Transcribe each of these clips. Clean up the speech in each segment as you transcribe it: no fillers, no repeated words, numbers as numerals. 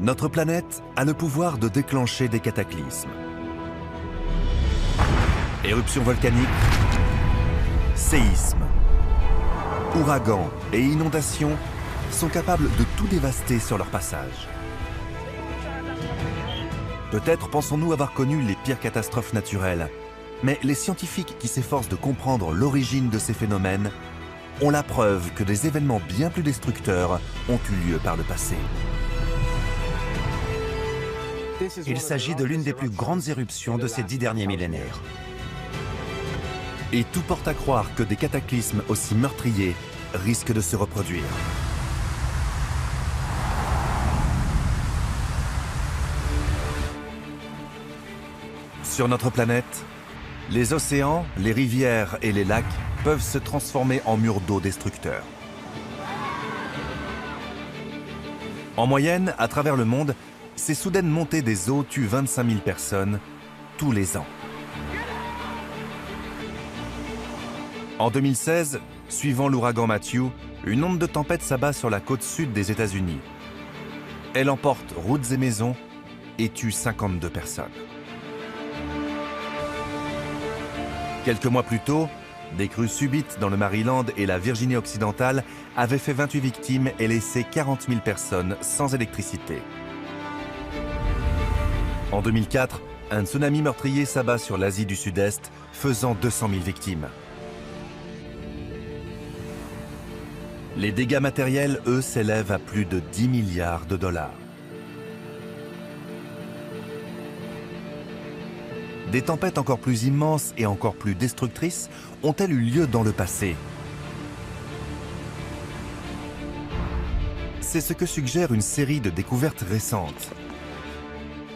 Notre planète a le pouvoir de déclencher des cataclysmes. Éruptions volcaniques, séismes, ouragans et inondations sont capables de tout dévaster sur leur passage. Peut-être pensons-nous avoir connu les pires catastrophes naturelles, mais les scientifiques qui s'efforcent de comprendre l'origine de ces phénomènes ont la preuve que des événements bien plus destructeurs ont eu lieu par le passé. Il s'agit de l'une des plus grandes éruptions de ces 10 derniers millénaires. Et tout porte à croire que des cataclysmes aussi meurtriers risquent de se reproduire. Sur notre planète, les océans, les rivières et les lacs peuvent se transformer en murs d'eau destructeurs. En moyenne, à travers le monde, ces soudaines montées des eaux tuent 25 000 personnes tous les ans. En 2016, suivant l'ouragan Matthew, une onde de tempête s'abat sur la côte sud des États-Unis. Elle emporte routes et maisons et tue 52 personnes. Quelques mois plus tôt, des crues subites dans le Maryland et la Virginie occidentale avaient fait 28 victimes et laissé 40 000 personnes sans électricité. En 2004, un tsunami meurtrier s'abat sur l'Asie du Sud-Est, faisant 200 000 victimes. Les dégâts matériels, eux, s'élèvent à plus de 10 milliards de dollars. Des tempêtes encore plus immenses et encore plus destructrices ont-elles eu lieu dans le passé? C'est ce que suggère une série de découvertes récentes.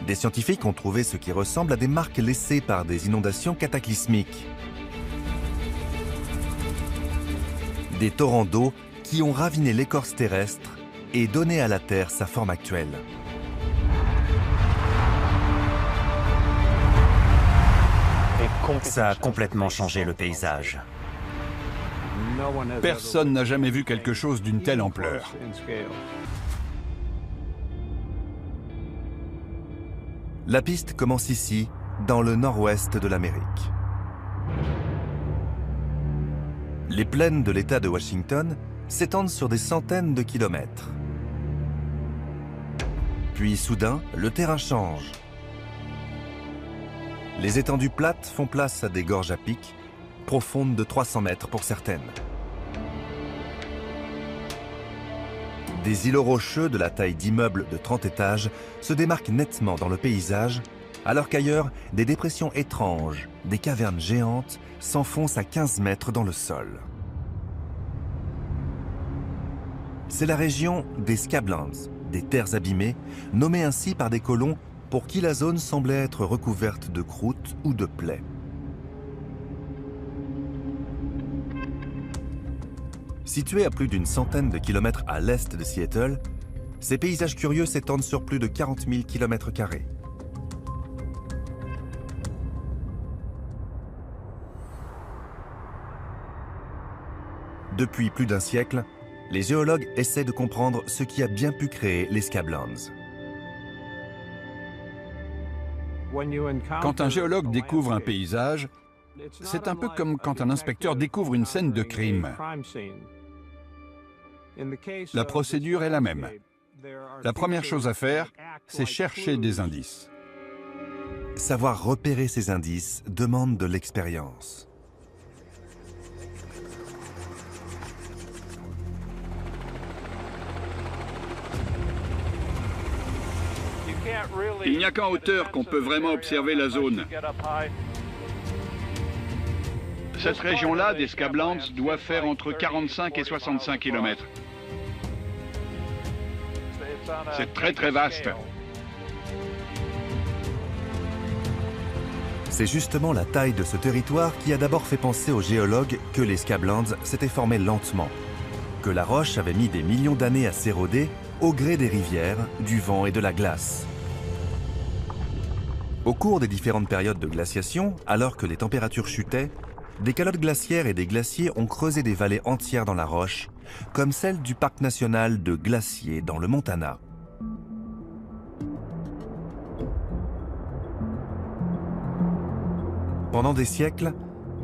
Des scientifiques ont trouvé ce qui ressemble à des marques laissées par des inondations cataclysmiques. Des torrents d'eau qui ont raviné l'écorce terrestre et donné à la Terre sa forme actuelle. Ça a complètement changé le paysage. Personne n'a jamais vu quelque chose d'une telle ampleur. La piste commence ici, dans le nord-ouest de l'Amérique. Les plaines de l'État de Washington s'étendent sur des centaines de kilomètres. Puis soudain, le terrain change. Les étendues plates font place à des gorges à pic, profondes de 300 mètres pour certaines. Des îlots rocheux de la taille d'immeubles de 30 étages se démarquent nettement dans le paysage, alors qu'ailleurs, des dépressions étranges, des cavernes géantes, s'enfoncent à 15 mètres dans le sol. C'est la région des Scablands, des terres abîmées, nommées ainsi par des colons pour qui la zone semblait être recouverte de croûtes ou de plaies. Situés à plus d'une centaine de kilomètres à l'est de Seattle, ces paysages curieux s'étendent sur plus de 40 000 km². Depuis plus d'un siècle, les géologues essaient de comprendre ce qui a bien pu créer les Scablands. Quand un géologue découvre un paysage, c'est un peu comme quand un inspecteur découvre une scène de crime. La procédure est la même. La première chose à faire, c'est chercher des indices. Savoir repérer ces indices demande de l'expérience. Il n'y a qu'en hauteur qu'on peut vraiment observer la zone. Cette région-là, des Scablands, doit faire entre 45 et 65 km. C'est très très vaste. C'est justement la taille de ce territoire qui a d'abord fait penser aux géologues que les Scablands s'étaient formés lentement, que la roche avait mis des millions d'années à s'éroder au gré des rivières, du vent et de la glace. Au cours des différentes périodes de glaciation, alors que les températures chutaient, des calottes glaciaires et des glaciers ont creusé des vallées entières dans la roche, comme celle du parc national de Glacier dans le Montana. Pendant des siècles,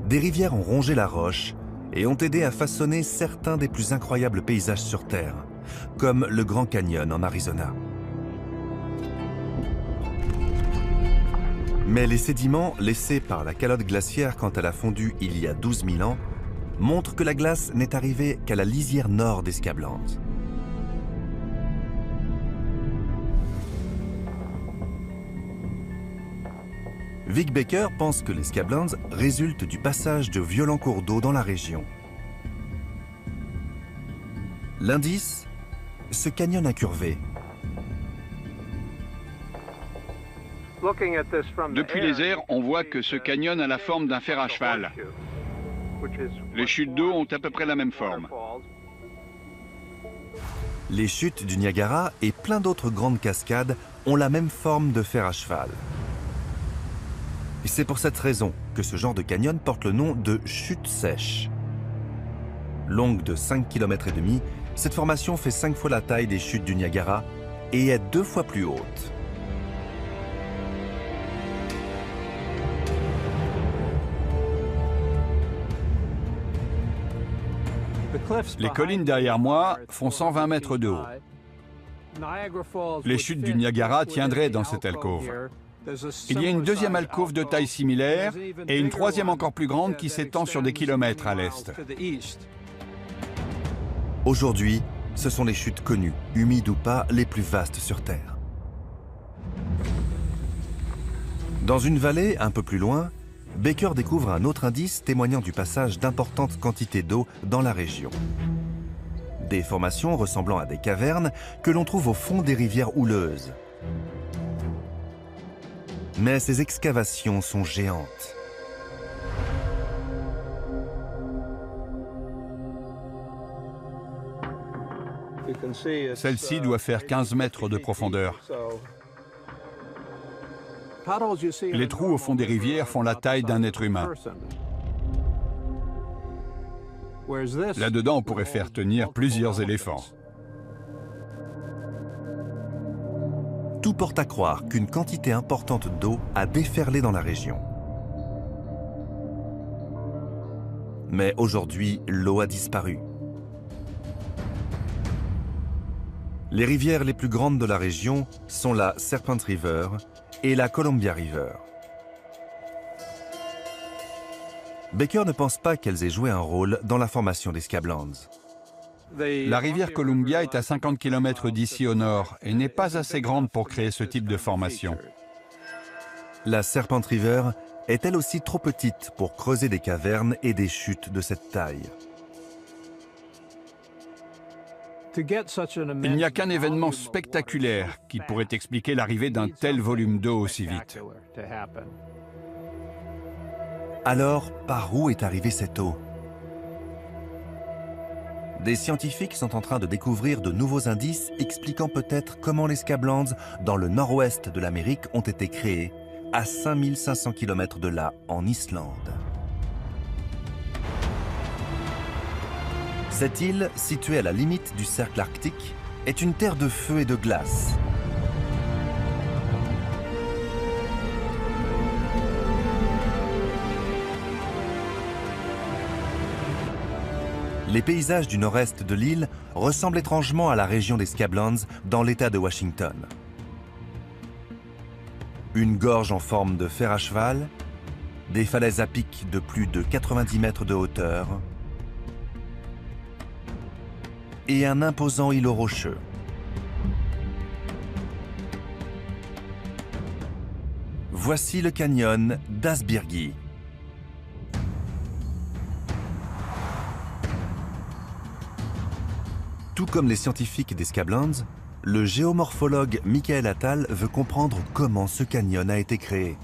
des rivières ont rongé la roche et ont aidé à façonner certains des plus incroyables paysages sur Terre, comme le Grand Canyon en Arizona. Mais les sédiments laissés par la calotte glaciaire quand elle a fondu il y a 12 000 ans montrent que la glace n'est arrivée qu'à la lisière nord des Scablands. Vic Baker pense que les Scablands résultent du passage de violents cours d'eau dans la région. L'indice, ce canyon incurvé. Depuis les airs, on voit que ce canyon a la forme d'un fer à cheval. Les chutes d'eau ont à peu près la même forme. Les chutes du Niagara et plein d'autres grandes cascades ont la même forme de fer à cheval. Et c'est pour cette raison que ce genre de canyon porte le nom de chute sèche. Longue de 5,5 km, cette formation fait 5 fois la taille des chutes du Niagara et est 2 fois plus haute. Les collines derrière moi font 120 mètres de haut. Les chutes du Niagara tiendraient dans cette alcôve. Il y a une deuxième alcôve de taille similaire et une troisième encore plus grande qui s'étend sur des kilomètres à l'est. Aujourd'hui, ce sont les chutes connues, humides ou pas, les plus vastes sur Terre. Dans une vallée un peu plus loin, Baker découvre un autre indice témoignant du passage d'importantes quantités d'eau dans la région. Des formations ressemblant à des cavernes que l'on trouve au fond des rivières houleuses. Mais ces excavations sont géantes. Celle-ci doit faire 15 mètres de profondeur. Les trous au fond des rivières font la taille d'un être humain. Là-dedans, on pourrait faire tenir plusieurs éléphants. Tout porte à croire qu'une quantité importante d'eau a déferlé dans la région. Mais aujourd'hui, l'eau a disparu. Les rivières les plus grandes de la région sont la Serpent River et la Columbia River. Baker ne pense pas qu'elles aient joué un rôle dans la formation des Scablands. La rivière Columbia est à 50 km d'ici au nord et n'est pas assez grande pour créer ce type de formation. La Serpent River est elle aussi trop petite pour creuser des cavernes et des chutes de cette taille. Il n'y a qu'un événement spectaculaire qui pourrait expliquer l'arrivée d'un tel volume d'eau aussi vite. Alors, par où est arrivée cette eau ? Des scientifiques sont en train de découvrir de nouveaux indices expliquant peut-être comment les Scablands, dans le nord-ouest de l'Amérique, ont été créés, à 5500 km de là, en Islande. Cette île, située à la limite du cercle arctique, est une terre de feu et de glace. Les paysages du nord-est de l'île ressemblent étrangement à la région des Scablands dans l'État de Washington. Une gorge en forme de fer à cheval, des falaises à pic de plus de 90 mètres de hauteur et un imposant îlot rocheux. Voici le canyon d'Asbyrgi. Tout comme les scientifiques des Scablands, le géomorphologue Michael Attal veut comprendre comment ce canyon a été créé.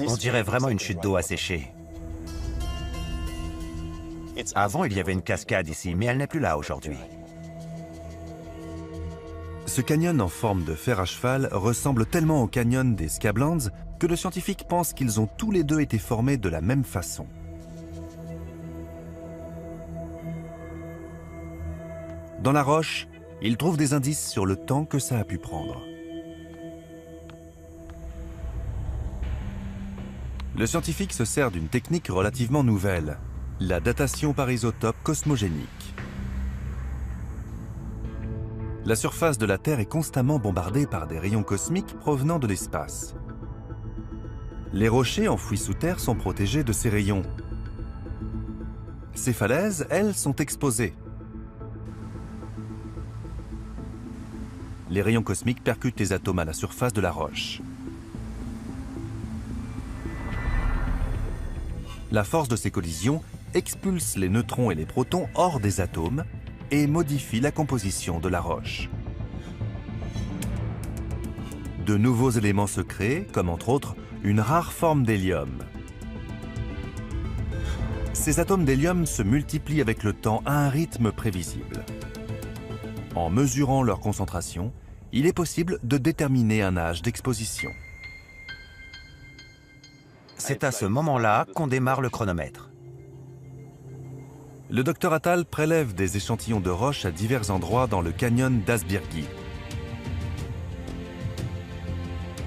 On dirait vraiment une chute d'eau asséchée. Avant, il y avait une cascade ici, mais elle n'est plus là aujourd'hui. Ce canyon en forme de fer à cheval ressemble tellement au canyon des Scablands que le scientifique pense qu'ils ont tous les deux été formés de la même façon. Dans la roche, Il trouve des indices sur le temps que ça a pu prendre. Le scientifique se sert d'une technique relativement nouvelle, la datation par isotope cosmogénique. La surface de la Terre est constamment bombardée par des rayons cosmiques provenant de l'espace. Les rochers enfouis sous terre sont protégés de ces rayons. Ces falaises, elles, sont exposées. Les rayons cosmiques percutent les atomes à la surface de la roche. La force de ces collisions expulse les neutrons et les protons hors des atomes et modifie la composition de la roche. De nouveaux éléments se créent, comme entre autres une rare forme d'hélium. Ces atomes d'hélium se multiplient avec le temps à un rythme prévisible. En mesurant leur concentration, il est possible de déterminer un âge d'exposition. C'est à ce moment-là qu'on démarre le chronomètre. Le docteur Attal prélève des échantillons de roches à divers endroits dans le canyon d'Asbirgi.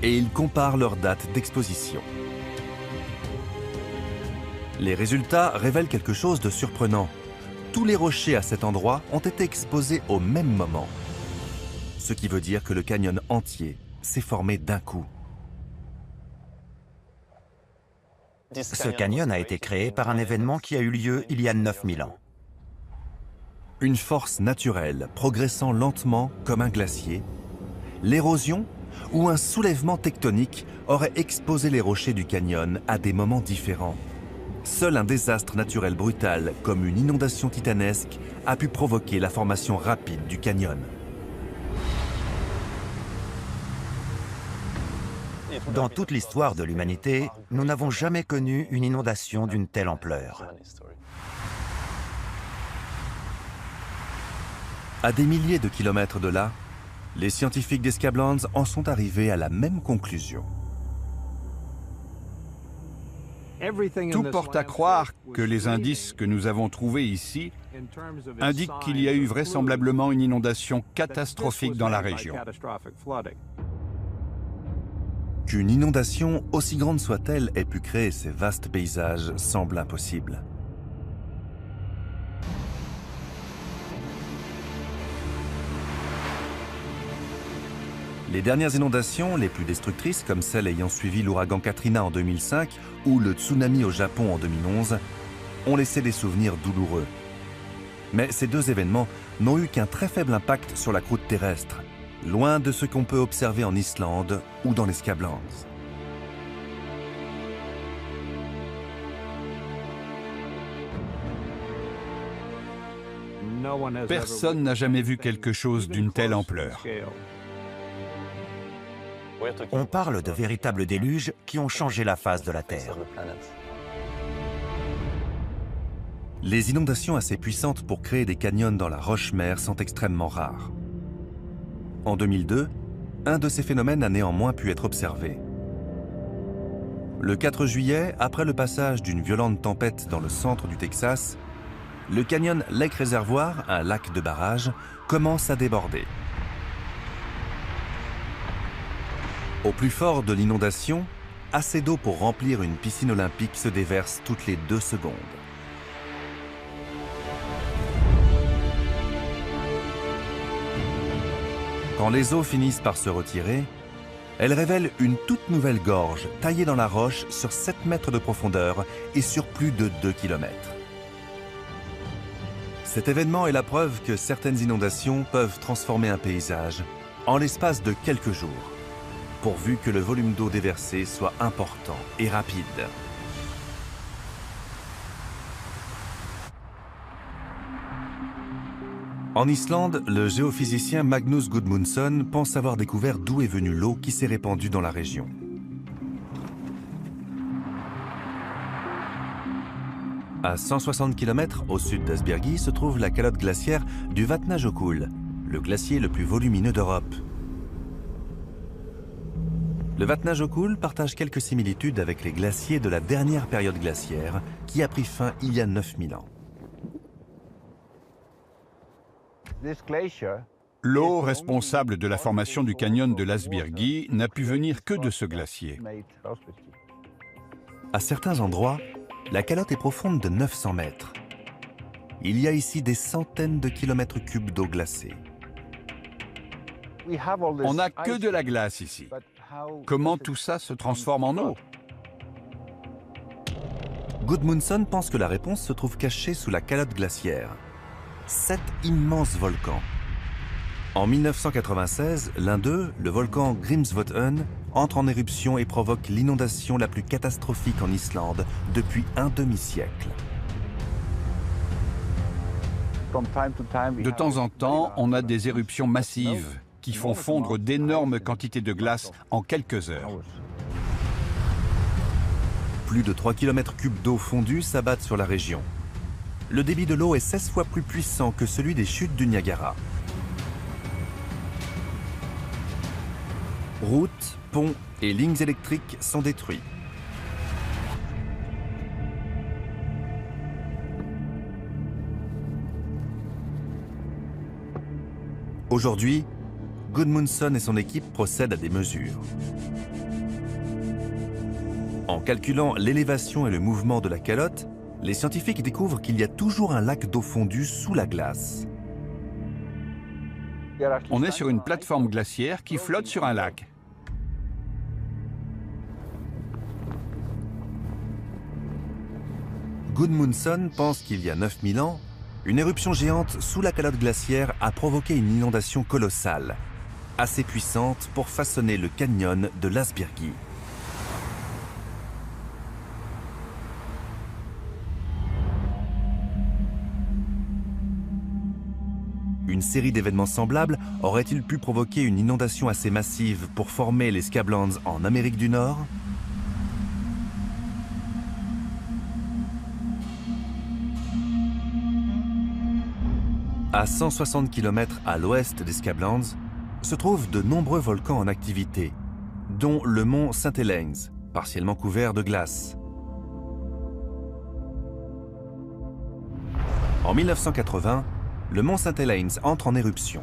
Et il compare leurs dates d'exposition. Les résultats révèlent quelque chose de surprenant. Tous les rochers à cet endroit ont été exposés au même moment. Ce qui veut dire que le canyon entier s'est formé d'un coup. Ce canyon a été créé par un événement qui a eu lieu il y a 9000 ans. Une force naturelle progressant lentement comme un glacier, l'érosion ou un soulèvement tectonique aurait exposé les rochers du canyon à des moments différents. Seul un désastre naturel brutal, comme une inondation titanesque, a pu provoquer la formation rapide du canyon. Dans toute l'histoire de l'humanité, nous n'avons jamais connu une inondation d'une telle ampleur. À des milliers de kilomètres de là, les scientifiques d'Escablands en sont arrivés à la même conclusion. Tout porte à croire que les indices que nous avons trouvés ici indiquent qu'il y a eu vraisemblablement une inondation catastrophique dans la région. Qu'une inondation, aussi grande soit-elle, ait pu créer ces vastes paysages semble impossible. Les dernières inondations, les plus destructrices, comme celle ayant suivi l'ouragan Katrina en 2005 ou le tsunami au Japon en 2011, ont laissé des souvenirs douloureux. Mais ces deux événements n'ont eu qu'un très faible impact sur la croûte terrestre, loin de ce qu'on peut observer en Islande ou dans les Scablands. Personne n'a jamais vu quelque chose d'une telle ampleur. On parle de véritables déluges qui ont changé la face de la Terre. Les inondations assez puissantes pour créer des canyons dans la roche-mère sont extrêmement rares. En 2002, un de ces phénomènes a néanmoins pu être observé. Le 4 juillet, après le passage d'une violente tempête dans le centre du Texas, le canyon Lake Reservoir, un lac de barrage, commence à déborder. Au plus fort de l'inondation, assez d'eau pour remplir une piscine olympique se déverse toutes les 2 secondes. Quand les eaux finissent par se retirer, elles révèlent une toute nouvelle gorge taillée dans la roche sur 7 mètres de profondeur et sur plus de 2 kilomètres. Cet événement est la preuve que certaines inondations peuvent transformer un paysage en l'espace de quelques jours, pourvu que le volume d'eau déversé soit important et rapide. En Islande, le géophysicien Magnus Gudmundsson pense avoir découvert d'où est venue l'eau qui s'est répandue dans la région. À 160 km au sud d'Asbirgi se trouve la calotte glaciaire du Vatnajökull, le glacier le plus volumineux d'Europe. Le Vatnajökull partage quelques similitudes avec les glaciers de la dernière période glaciaire qui a pris fin il y a 9000 ans. L'eau responsable de la formation du canyon de l'Asbyrgi n'a pu venir que de ce glacier. À certains endroits, la calotte est profonde de 900 mètres. Il y a ici des centaines de kilomètres cubes d'eau glacée. On n'a que de la glace ici. Comment tout ça se transforme en eau? Gudmundsson pense que la réponse se trouve cachée sous la calotte glaciaire. 7 immenses volcans. En 1996, l'un d'eux, le volcan Grímsvötn, entre en éruption et provoque l'inondation la plus catastrophique en Islande depuis un demi-siècle. De temps en temps, on a des éruptions massives qui font fondre d'énormes quantités de glace en quelques heures. Plus de 3 km3 d'eau fondue s'abattent sur la région. Le débit de l'eau est 16 fois plus puissant que celui des chutes du Niagara. Routes, ponts et lignes électriques sont détruits. Aujourd'hui, Gudmundsson et son équipe procèdent à des mesures. En calculant l'élévation et le mouvement de la calotte, les scientifiques découvrent qu'il y a toujours un lac d'eau fondue sous la glace. On est sur une plateforme glaciaire qui flotte sur un lac. Gudmundsson pense qu'il y a 9000 ans, une éruption géante sous la calotte glaciaire a provoqué une inondation colossale, assez puissante pour façonner le canyon de l'Asbyrgi. Une série d'événements semblables aurait-il pu provoquer une inondation assez massive pour former les Scablands en Amérique du Nord? À 160 km à l'ouest des Scablands se trouvent de nombreux volcans en activité, dont le mont Saint-Helens, partiellement couvert de glace. En 1980, le mont Saint-Helens entre en éruption.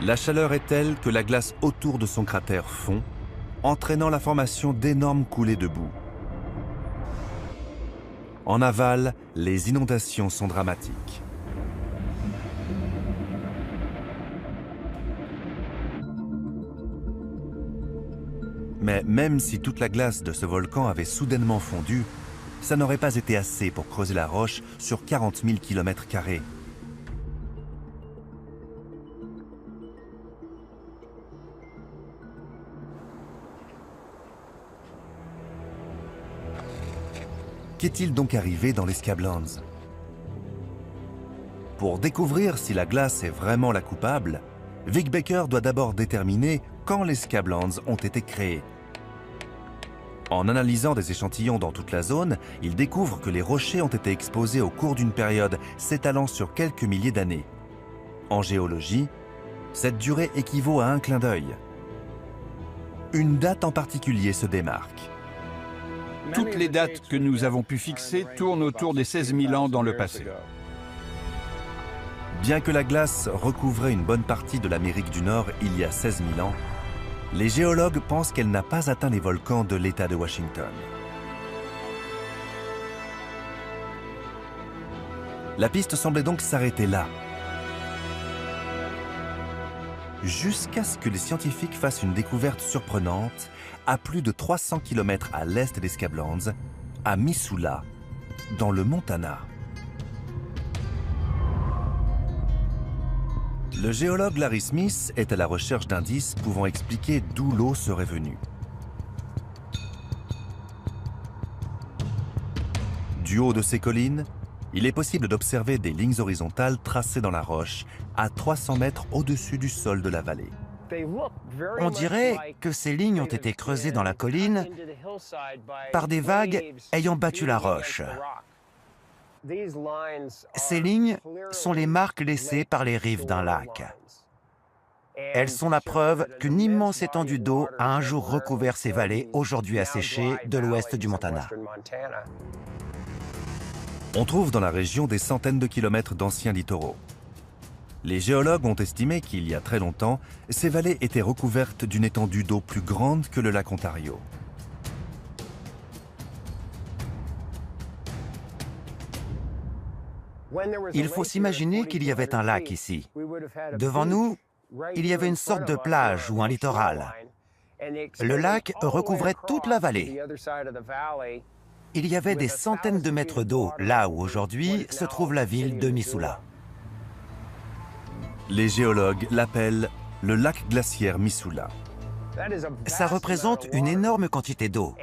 La chaleur est telle que la glace autour de son cratère fond, entraînant la formation d'énormes coulées de boue. En aval, les inondations sont dramatiques. Mais même si toute la glace de ce volcan avait soudainement fondu, ça n'aurait pas été assez pour creuser la roche sur 40 000 km². Qu'est-il donc arrivé dans les Scablands? Pour découvrir si la glace est vraiment la coupable, Vic Baker doit d'abord déterminer quand les Scablands ont été créés. En analysant des échantillons dans toute la zone, il découvre que les rochers ont été exposés au cours d'une période s'étalant sur quelques milliers d'années. En géologie, cette durée équivaut à un clin d'œil. Une date en particulier se démarque. Toutes les dates que nous avons pu fixer tournent autour des 16 000 ans dans le passé. Bien que la glace recouvrait une bonne partie de l'Amérique du Nord il y a 16 000 ans, les géologues pensent qu'elle n'a pas atteint les volcans de l'État de Washington. La piste semblait donc s'arrêter là, jusqu'à ce que les scientifiques fassent une découverte surprenante à plus de 300 km à l'est des Scablands, à Missoula, dans le Montana. Le géologue Larry Smith est à la recherche d'indices pouvant expliquer d'où l'eau serait venue. Du haut de ces collines, il est possible d'observer des lignes horizontales tracées dans la roche à 300 mètres au-dessus du sol de la vallée. On dirait que ces lignes ont été creusées dans la colline par des vagues ayant battu la roche. Ces lignes sont les marques laissées par les rives d'un lac. Elles sont la preuve qu'une immense étendue d'eau a un jour recouvert ces vallées, aujourd'hui asséchées, de l'ouest du Montana. On trouve dans la région des centaines de kilomètres d'anciens littoraux. Les géologues ont estimé qu'il y a très longtemps, ces vallées étaient recouvertes d'une étendue d'eau plus grande que le lac Ontario. Il faut s'imaginer qu'il y avait un lac ici. Devant nous, il y avait une sorte de plage ou un littoral. Le lac recouvrait toute la vallée. Il y avait des centaines de mètres d'eau, là où aujourd'hui se trouve la ville de Missoula. Les géologues l'appellent le lac glaciaire Missoula. Ça représente une énorme quantité d'eau.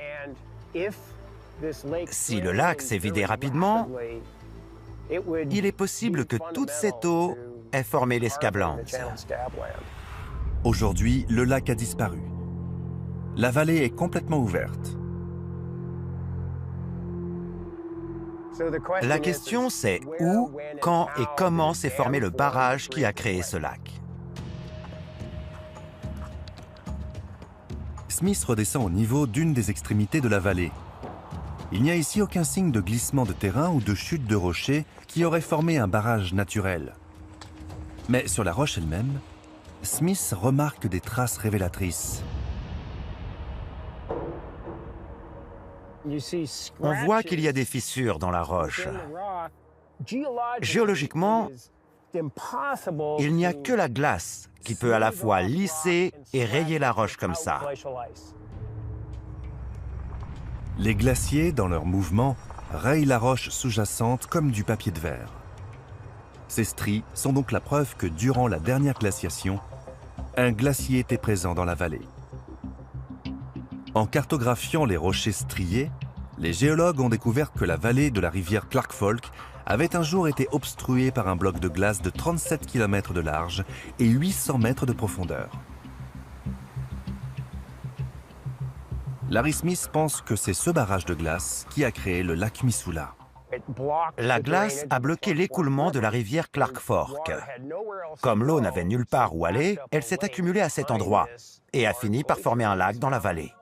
Si le lac s'est vidé rapidement, il est possible que toute cette eau ait formé les Scablands. Aujourd'hui, le lac a disparu. La vallée est complètement ouverte. La question c'est où, quand et comment s'est formé le barrage qui a créé ce lac. Smith redescend au niveau d'une des extrémités de la vallée. Il n'y a ici aucun signe de glissement de terrain ou de chute de rochers qui aurait formé un barrage naturel. Mais sur la roche elle-même, Smith remarque des traces révélatrices. On voit qu'il y a des fissures dans la roche. Géologiquement, il n'y a que la glace qui peut à la fois lisser et rayer la roche comme ça. Les glaciers, dans leur mouvement, rayent la roche sous-jacente comme du papier de verre. Ces stries sont donc la preuve que durant la dernière glaciation, un glacier était présent dans la vallée. En cartographiant les rochers striés, les géologues ont découvert que la vallée de la rivière Clark Fork avait un jour été obstruée par un bloc de glace de 37 km de large et 800 mètres de profondeur. Larry Smith pense que c'est ce barrage de glace qui a créé le lac Missoula. La glace a bloqué l'écoulement de la rivière Clark Fork. Comme l'eau n'avait nulle part où aller, elle s'est accumulée à cet endroit et a fini par former un lac dans la vallée.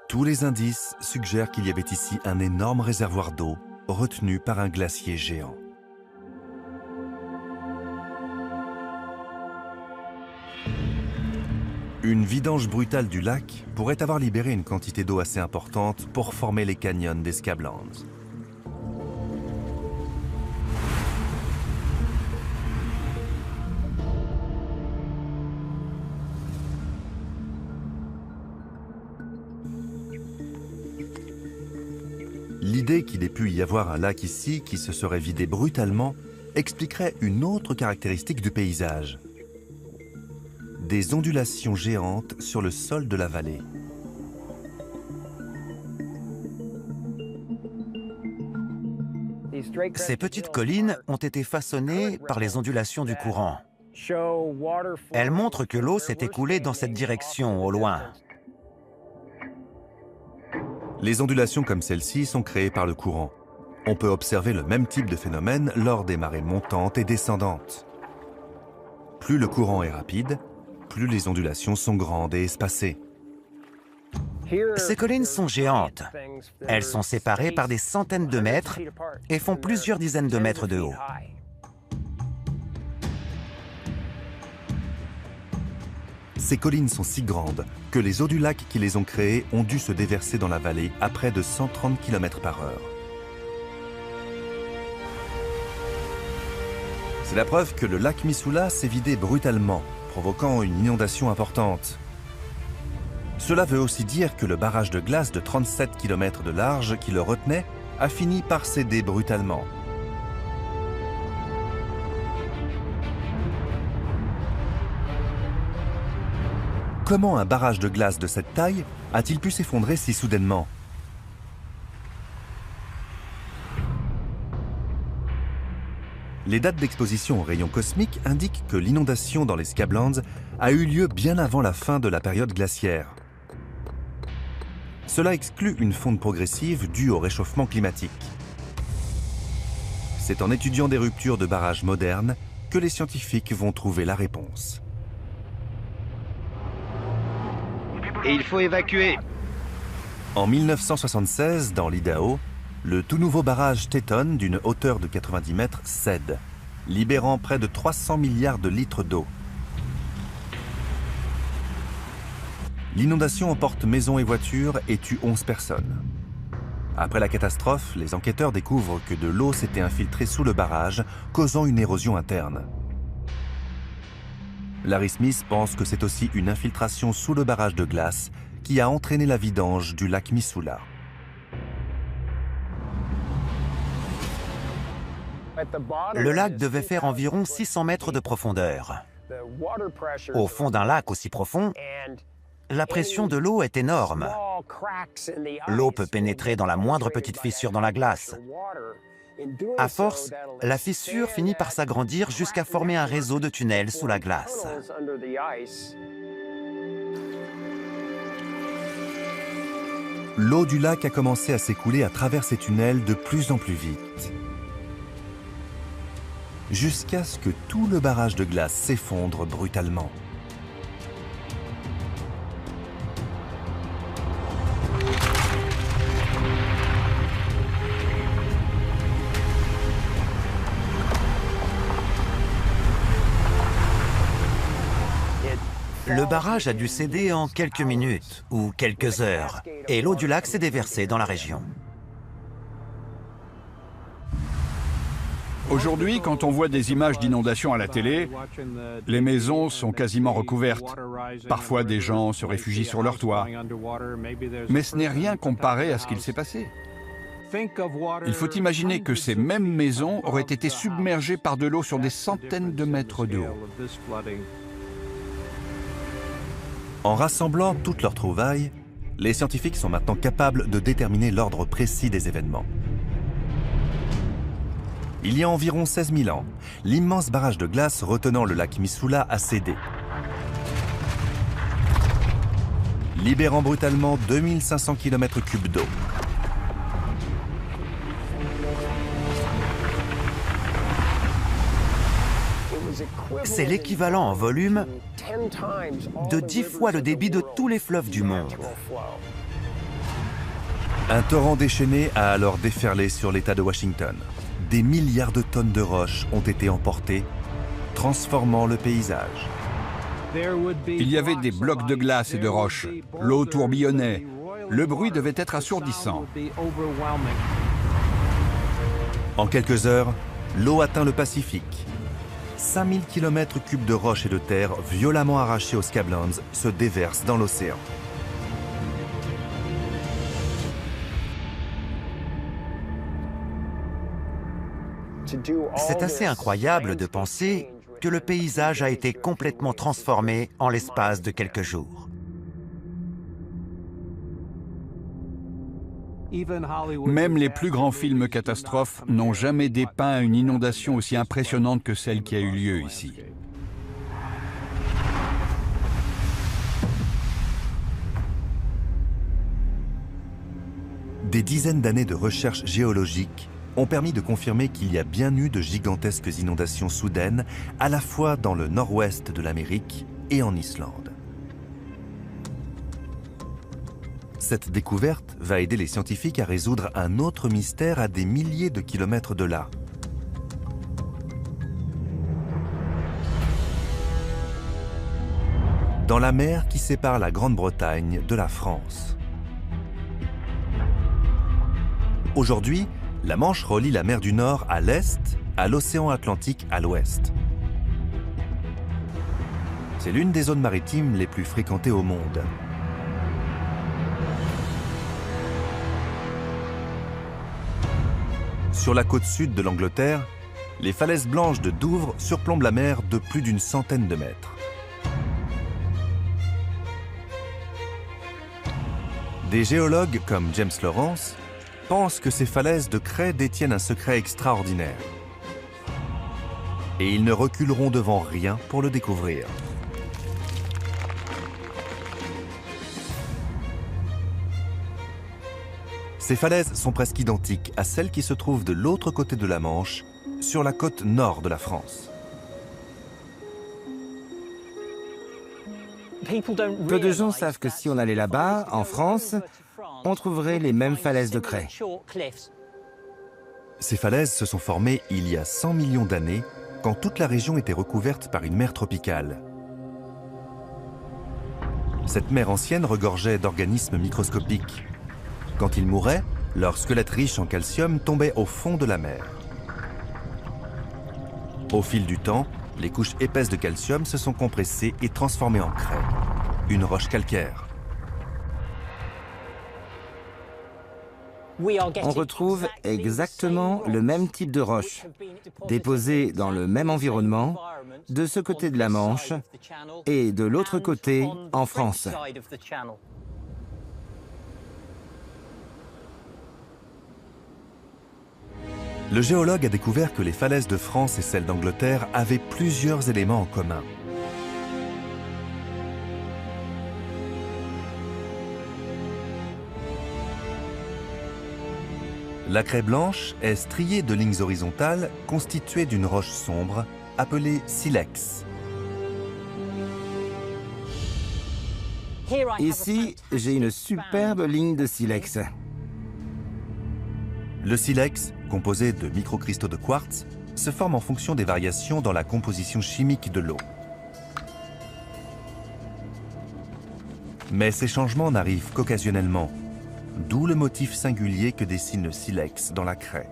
Tous les indices suggèrent qu'il y avait ici un énorme réservoir d'eau retenu par un glacier géant. Une vidange brutale du lac pourrait avoir libéré une quantité d'eau assez importante pour former les canyons des Scablands. L'idée qu'il ait pu y avoir un lac ici qui se serait vidé brutalement expliquerait une autre caractéristique du paysage. Des ondulations géantes sur le sol de la vallée. Ces petites collines ont été façonnées par les ondulations du courant. Elles montrent que l'eau s'est écoulée dans cette direction, au loin. Les ondulations comme celle-ci sont créées par le courant. On peut observer le même type de phénomène lors des marées montantes et descendantes. Plus le courant est rapide, plus les ondulations sont grandes et espacées. Ces collines sont géantes. Elles sont séparées par des centaines de mètres et font plusieurs dizaines de mètres de haut. Ces collines sont si grandes que les eaux du lac qui les ont créées ont dû se déverser dans la vallée à près de 130 km/h. C'est la preuve que le lac Missoula s'est vidé brutalement, provoquant une inondation importante. Cela veut aussi dire que le barrage de glace de 37 km de large qui le retenait a fini par céder brutalement. Comment un barrage de glace de cette taille a-t-il pu s'effondrer si soudainement? Les dates d'exposition aux rayons cosmiques indiquent que l'inondation dans les Scablands a eu lieu bien avant la fin de la période glaciaire. Cela exclut une fonte progressive due au réchauffement climatique. C'est en étudiant des ruptures de barrages modernes que les scientifiques vont trouver la réponse. Et il faut évacuer. En 1976, dans l'Idaho, Le tout nouveau barrage Teton, d'une hauteur de 90 mètres, cède, libérant près de 300 milliards de litres d'eau. L'inondation emporte maisons et voitures et tue 11 personnes. Après la catastrophe, les enquêteurs découvrent que de l'eau s'était infiltrée sous le barrage, causant une érosion interne. Larry Smith pense que c'est aussi une infiltration sous le barrage de glace qui a entraîné la vidange du lac Missoula. Le lac devait faire environ 600 mètres de profondeur. Au fond d'un lac aussi profond, la pression de l'eau est énorme. L'eau peut pénétrer dans la moindre petite fissure dans la glace. À force, la fissure finit par s'agrandir jusqu'à former un réseau de tunnels sous la glace. L'eau du lac a commencé à s'écouler à travers ces tunnels de plus en plus vite, jusqu'à ce que tout le barrage de glace s'effondre brutalement. Le barrage a dû céder en quelques minutes ou quelques heures, et l'eau du lac s'est déversée dans la région. Aujourd'hui, quand on voit des images d'inondations à la télé, les maisons sont quasiment recouvertes. Parfois, des gens se réfugient sur leur toit. Mais ce n'est rien comparé à ce qu'il s'est passé. Il faut imaginer que ces mêmes maisons auraient été submergées par de l'eau sur des centaines de mètres de haut. En rassemblant toutes leurs trouvailles, les scientifiques sont maintenant capables de déterminer l'ordre précis des événements. Il y a environ 16 000 ans, l'immense barrage de glace retenant le lac Missoula a cédé, libérant brutalement 2500 km3 d'eau. C'est l'équivalent en volume de 10 fois le débit de tous les fleuves du monde. Un torrent déchaîné a alors déferlé sur l'État de Washington. Des milliards de tonnes de roches ont été emportées, transformant le paysage. Il y avait des blocs de glace et de roches. L'eau tourbillonnait. Le bruit devait être assourdissant. En quelques heures, l'eau atteint le Pacifique. 5000 km3 de roches et de terre violemment arrachées aux Scablands se déversent dans l'océan. C'est assez incroyable de penser que le paysage a été complètement transformé en l'espace de quelques jours. Même les plus grands films catastrophes n'ont jamais dépeint une inondation aussi impressionnante que celle qui a eu lieu ici. Des dizaines d'années de recherche géologique ont permis de confirmer qu'il y a bien eu de gigantesques inondations soudaines, à la fois dans le nord-ouest de l'Amérique et en Islande. Cette découverte va aider les scientifiques à résoudre un autre mystère à des milliers de kilomètres de là. Dans la mer qui sépare la Grande-Bretagne de la France. Aujourd'hui, la Manche relie la mer du Nord à l'est à l'océan Atlantique à l'ouest. C'est l'une des zones maritimes les plus fréquentées au monde. Sur la côte sud de l'Angleterre, les falaises blanches de Douvres surplombent la mer de plus d'une centaine de mètres. Des géologues comme James Lawrence pensent que ces falaises de craie détiennent un secret extraordinaire. Et ils ne reculeront devant rien pour le découvrir. Ces falaises sont presque identiques à celles qui se trouvent de l'autre côté de la Manche, sur la côte nord de la France. Peu de gens savent que si on allait là-bas, en France, on trouverait les mêmes falaises de craie. Ces falaises se sont formées il y a 100 millions d'années, quand toute la région était recouverte par une mer tropicale. Cette mer ancienne regorgeait d'organismes microscopiques. Quand ils mouraient, leur squelette riche en calcium tombait au fond de la mer. Au fil du temps, les couches épaisses de calcium se sont compressées et transformées en craie, une roche calcaire. On retrouve exactement le même type de roche, déposée dans le même environnement, de ce côté de la Manche et de l'autre côté en France. Le géologue a découvert que les falaises de France et celles d'Angleterre avaient plusieurs éléments en commun. La craie blanche est striée de lignes horizontales constituées d'une roche sombre appelée silex. Ici, j'ai une superbe ligne de silex. Le silex, composé de microcristaux de quartz, se forme en fonction des variations dans la composition chimique de l'eau. Mais ces changements n'arrivent qu'occasionnellement, d'où le motif singulier que dessine le silex dans la craie.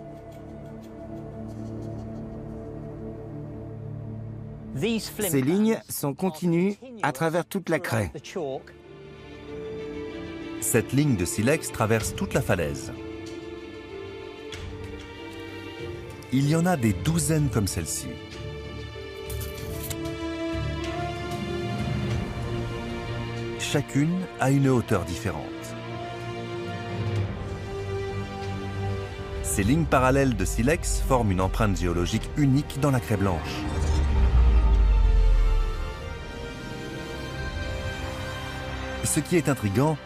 Ces lignes sont continues à travers toute la craie. Cette ligne de silex traverse toute la falaise. Il y en a des douzaines comme celle-ci. Chacune a une hauteur différente. Ces lignes parallèles de silex forment une empreinte géologique unique dans la craie blanche. Ce qui est intriguant,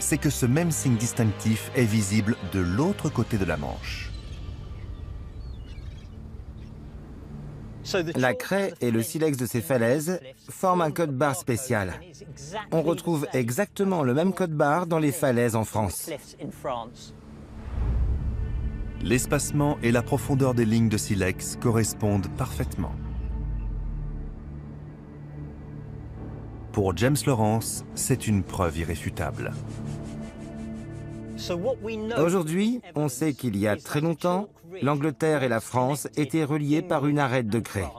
c'est que ce même signe distinctif est visible de l'autre côté de la Manche. La craie et le silex de ces falaises forment un code barre spécial. On retrouve exactement le même code barre dans les falaises en France. L'espacement et la profondeur des lignes de silex correspondent parfaitement. Pour James Lawrence, c'est une preuve irréfutable. Aujourd'hui, on sait qu'il y a très longtemps, l'Angleterre et la France étaient reliées par une arête de craie.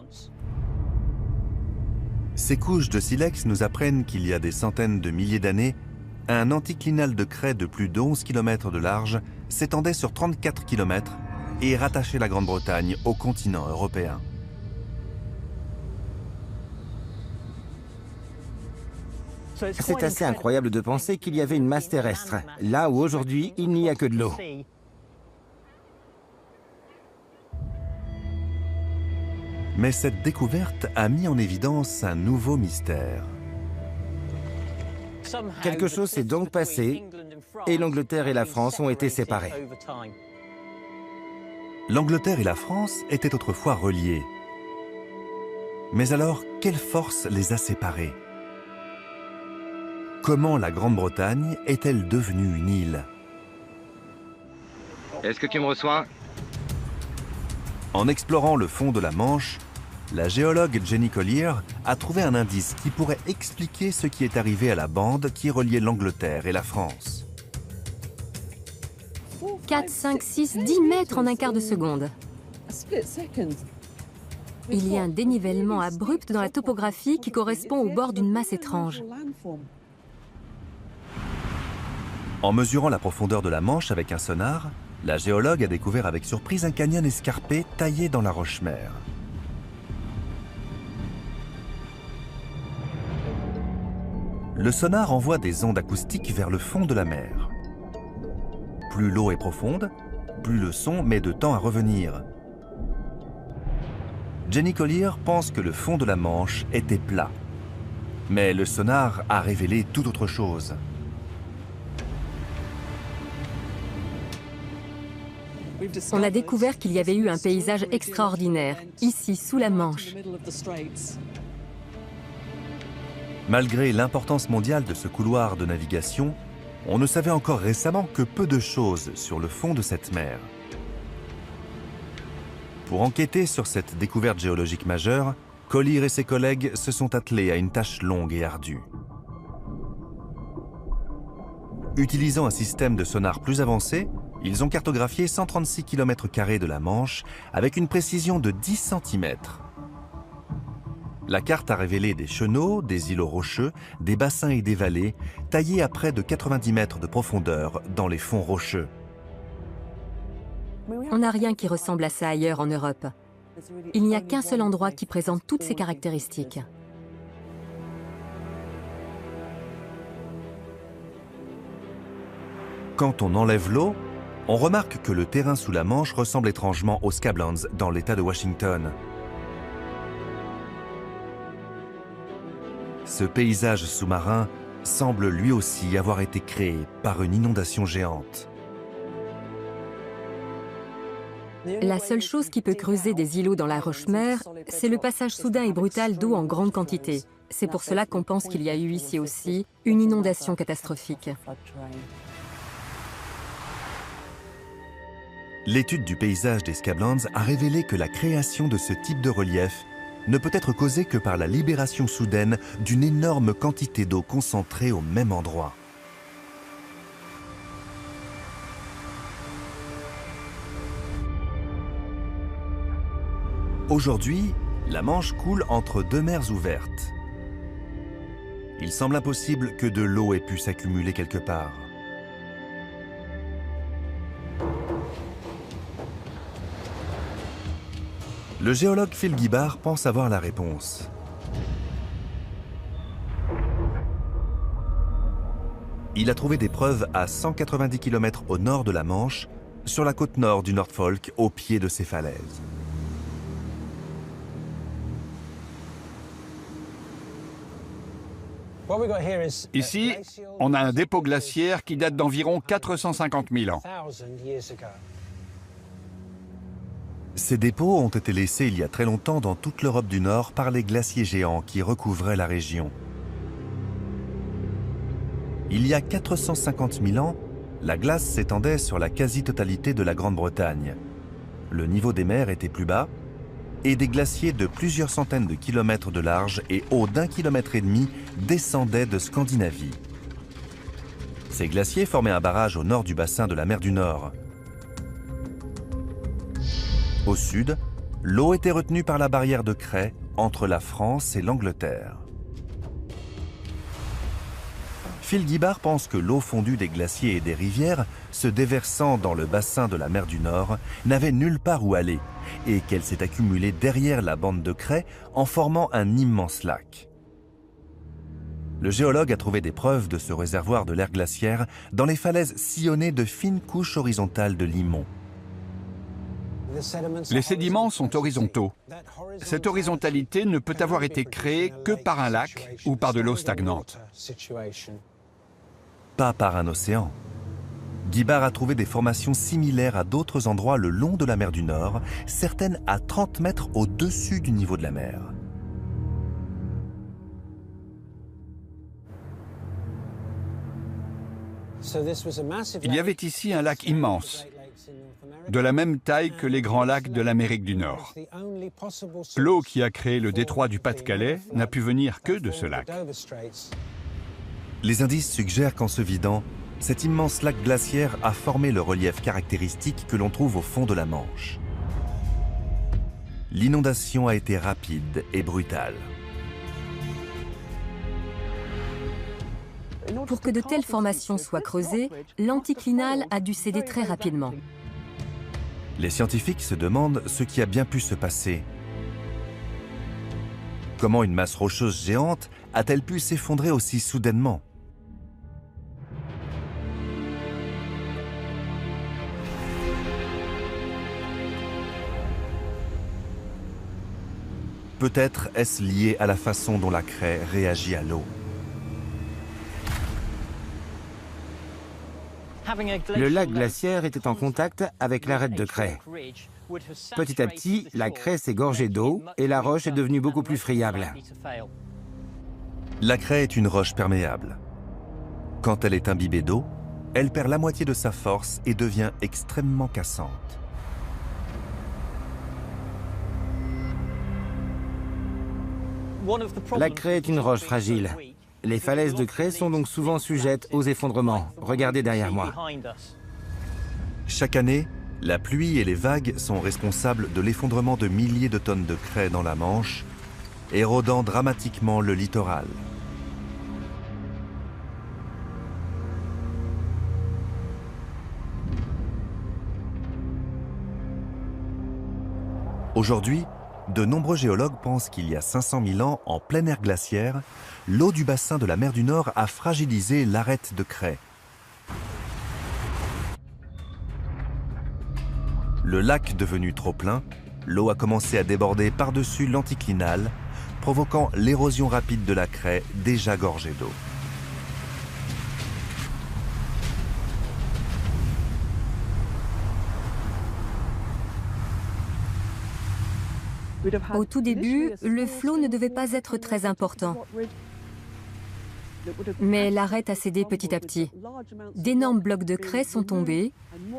Ces couches de silex nous apprennent qu'il y a des centaines de milliers d'années, un anticlinal de craie de plus de 11 km de large s'étendait sur 34 km et rattachait la Grande-Bretagne au continent européen. C'est assez incroyable de penser qu'il y avait une masse terrestre, là où aujourd'hui il n'y a que de l'eau. Mais cette découverte a mis en évidence un nouveau mystère. Quelque chose s'est donc passé et l'Angleterre et la France ont été séparées. L'Angleterre et la France étaient autrefois reliées. Mais alors, quelle force les a séparées? Comment la Grande-Bretagne est-elle devenue une île? Est-ce que tu me reçois? En explorant le fond de la Manche, la géologue Jenny Collier a trouvé un indice qui pourrait expliquer ce qui est arrivé à la bande qui reliait l'Angleterre et la France. 4, 5, 6, 10 mètres en un quart de seconde. Il y a un dénivellement abrupt dans la topographie qui correspond au bord d'une masse étrange. En mesurant la profondeur de la Manche avec un sonar, la géologue a découvert avec surprise un canyon escarpé taillé dans la roche-mère. Le sonar envoie des ondes acoustiques vers le fond de la mer. Plus l'eau est profonde, plus le son met de temps à revenir. Jenny Collier pense que le fond de la Manche était plat. Mais le sonar a révélé tout autre chose. On a découvert qu'il y avait eu un paysage extraordinaire, ici, sous la Manche. Malgré l'importance mondiale de ce couloir de navigation, on ne savait encore récemment que peu de choses sur le fond de cette mer. Pour enquêter sur cette découverte géologique majeure, Collier et ses collègues se sont attelés à une tâche longue et ardue. Utilisant un système de sonar plus avancé, ils ont cartographié 136 km² de la Manche avec une précision de 10 cm. La carte a révélé des chenaux, des îlots rocheux, des bassins et des vallées, taillés à près de 90 mètres de profondeur dans les fonds rocheux. On n'a rien qui ressemble à ça ailleurs en Europe. Il n'y a qu'un seul endroit qui présente toutes ces caractéristiques. Quand on enlève l'eau, on remarque que le terrain sous la Manche ressemble étrangement aux Scablands dans l'État de Washington. Ce paysage sous-marin semble lui aussi avoir été créé par une inondation géante. La seule chose qui peut creuser des îlots dans la roche-mère, c'est le passage soudain et brutal d'eau en grande quantité. C'est pour cela qu'on pense qu'il y a eu ici aussi une inondation catastrophique. L'étude du paysage des Scablands a révélé que la création de ce type de relief ne peut être causée que par la libération soudaine d'une énorme quantité d'eau concentrée au même endroit. Aujourd'hui, la Manche coule entre deux mers ouvertes. Il semble impossible que de l'eau ait pu s'accumuler quelque part. Le géologue Phil Gibbard pense avoir la réponse. Il a trouvé des preuves à 190 km au nord de la Manche, sur la côte nord du Norfolk, au pied de ces falaises. Ici, on a un dépôt glaciaire qui date d'environ 450 000 ans. Ces dépôts ont été laissés il y a très longtemps dans toute l'Europe du Nord par les glaciers géants qui recouvraient la région. Il y a 450 000 ans, la glace s'étendait sur la quasi-totalité de la Grande-Bretagne. Le niveau des mers était plus bas et des glaciers de plusieurs centaines de kilomètres de large et hauts d'1,5 km descendaient de Scandinavie. Ces glaciers formaient un barrage au nord du bassin de la mer du Nord. Au sud, l'eau était retenue par la barrière de craie entre la France et l'Angleterre. Phil Gibbard pense que l'eau fondue des glaciers et des rivières, se déversant dans le bassin de la mer du Nord, n'avait nulle part où aller et qu'elle s'est accumulée derrière la bande de craie en formant un immense lac. Le géologue a trouvé des preuves de ce réservoir de l'air glaciaire dans les falaises sillonnées de fines couches horizontales de limon. Les sédiments sont horizontaux. Cette horizontalité ne peut avoir été créée que par un lac ou par de l'eau stagnante. Pas par un océan. Gibbard a trouvé des formations similaires à d'autres endroits le long de la mer du Nord, certaines à 30 mètres au-dessus du niveau de la mer. Il y avait ici un lac immense, de la même taille que les grands lacs de l'Amérique du Nord. L'eau qui a créé le détroit du Pas-de-Calais n'a pu venir que de ce lac. Les indices suggèrent qu'en se vidant, cet immense lac glaciaire a formé le relief caractéristique que l'on trouve au fond de la Manche. L'inondation a été rapide et brutale. Pour que de telles formations soient creusées, l'anticlinal a dû céder très rapidement. Les scientifiques se demandent ce qui a bien pu se passer. Comment une masse rocheuse géante a-t-elle pu s'effondrer aussi soudainement ? Peut-être est-ce lié à la façon dont la craie réagit à l'eau. Le lac glaciaire était en contact avec l'arête de craie. Petit à petit, la craie s'est gorgée d'eau et la roche est devenue beaucoup plus friable. La craie est une roche perméable. Quand elle est imbibée d'eau, elle perd la moitié de sa force et devient extrêmement cassante. La craie est une roche fragile. Les falaises de craie sont donc souvent sujettes aux effondrements. Regardez derrière moi. Chaque année, la pluie et les vagues sont responsables de l'effondrement de milliers de tonnes de craie dans la Manche, érodant dramatiquement le littoral. Aujourd'hui, de nombreux géologues pensent qu'il y a 500 000 ans, en pleine ère glaciaire, l'eau du bassin de la mer du Nord a fragilisé l'arête de craie. Le lac devenu trop plein, l'eau a commencé à déborder par-dessus l'anticlinal, provoquant l'érosion rapide de la craie déjà gorgée d'eau. Au tout début, le flot ne devait pas être très important. Mais l'arête a cédé petit à petit. D'énormes blocs de craie sont tombés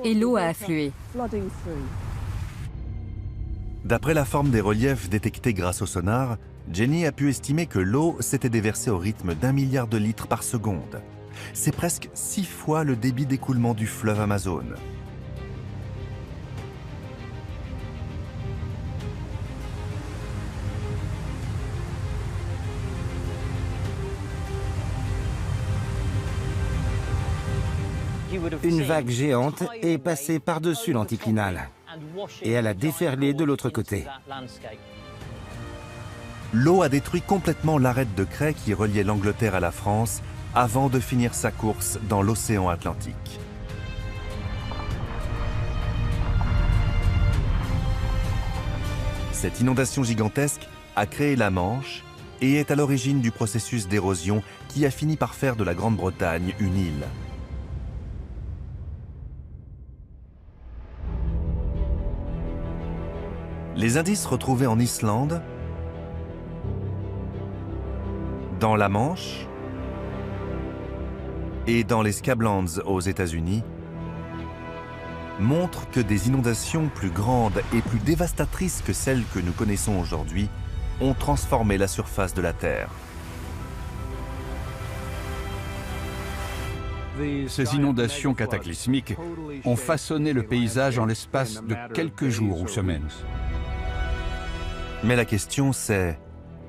et l'eau a afflué. D'après la forme des reliefs détectés grâce au sonar, Jenny a pu estimer que l'eau s'était déversée au rythme d'1 milliard de litres par seconde. C'est presque 6 fois le débit d'écoulement du fleuve Amazon. Une vague géante est passée par-dessus l'anticlinal et elle a déferlé de l'autre côté. L'eau a détruit complètement l'arête de craie qui reliait l'Angleterre à la France avant de finir sa course dans l'océan Atlantique. Cette inondation gigantesque a créé la Manche et est à l'origine du processus d'érosion qui a fini par faire de la Grande-Bretagne une île. Les indices retrouvés en Islande, dans la Manche et dans les Scablands aux États-Unis montrent que des inondations plus grandes et plus dévastatrices que celles que nous connaissons aujourd'hui ont transformé la surface de la Terre. Ces inondations cataclysmiques ont façonné le paysage en l'espace de quelques jours ou semaines. Mais la question c'est,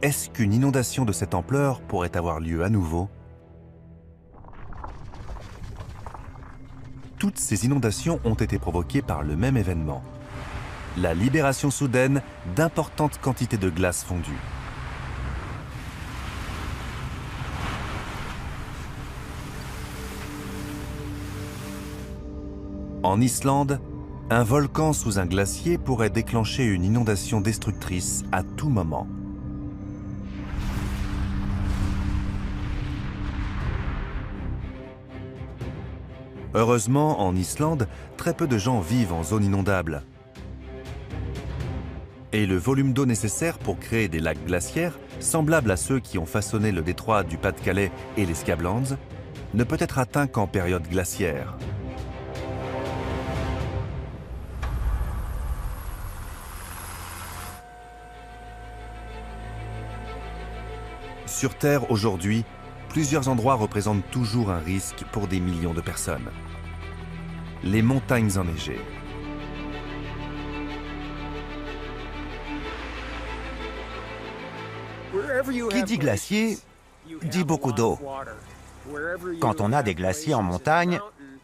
est-ce qu'une inondation de cette ampleur pourrait avoir lieu à nouveau? Toutes ces inondations ont été provoquées par le même événement, la libération soudaine d'importantes quantités de glace fondue. En Islande, un volcan sous un glacier pourrait déclencher une inondation destructrice à tout moment. Heureusement, en Islande, très peu de gens vivent en zone inondable. Et le volume d'eau nécessaire pour créer des lacs glaciaires, semblables à ceux qui ont façonné le détroit du Pas-de-Calais et les Scablands, ne peut être atteint qu'en période glaciaire. Sur Terre, aujourd'hui, plusieurs endroits représentent toujours un risque pour des millions de personnes. Les montagnes enneigées. Qui dit glacier, dit beaucoup d'eau. Quand on a des glaciers en montagne,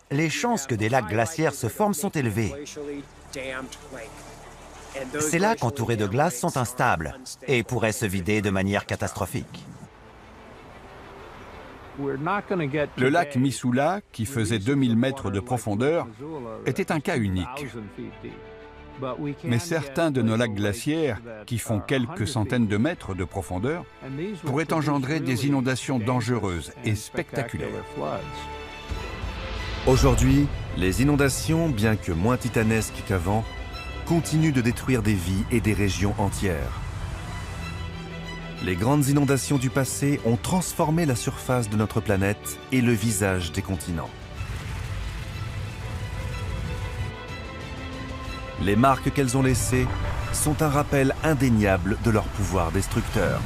les chances que des lacs glaciaires se forment sont élevées. Ces lacs entourés de glace sont instables et pourraient se vider de manière catastrophique. Le lac Missoula, qui faisait 2000 mètres de profondeur, était un cas unique. Mais certains de nos lacs glaciaires, qui font quelques centaines de mètres de profondeur, pourraient engendrer des inondations dangereuses et spectaculaires. Aujourd'hui, les inondations, bien que moins titanesques qu'avant, continuent de détruire des vies et des régions entières. Les grandes inondations du passé ont transformé la surface de notre planète et le visage des continents. Les marques qu'elles ont laissées sont un rappel indéniable de leur pouvoir destructeur.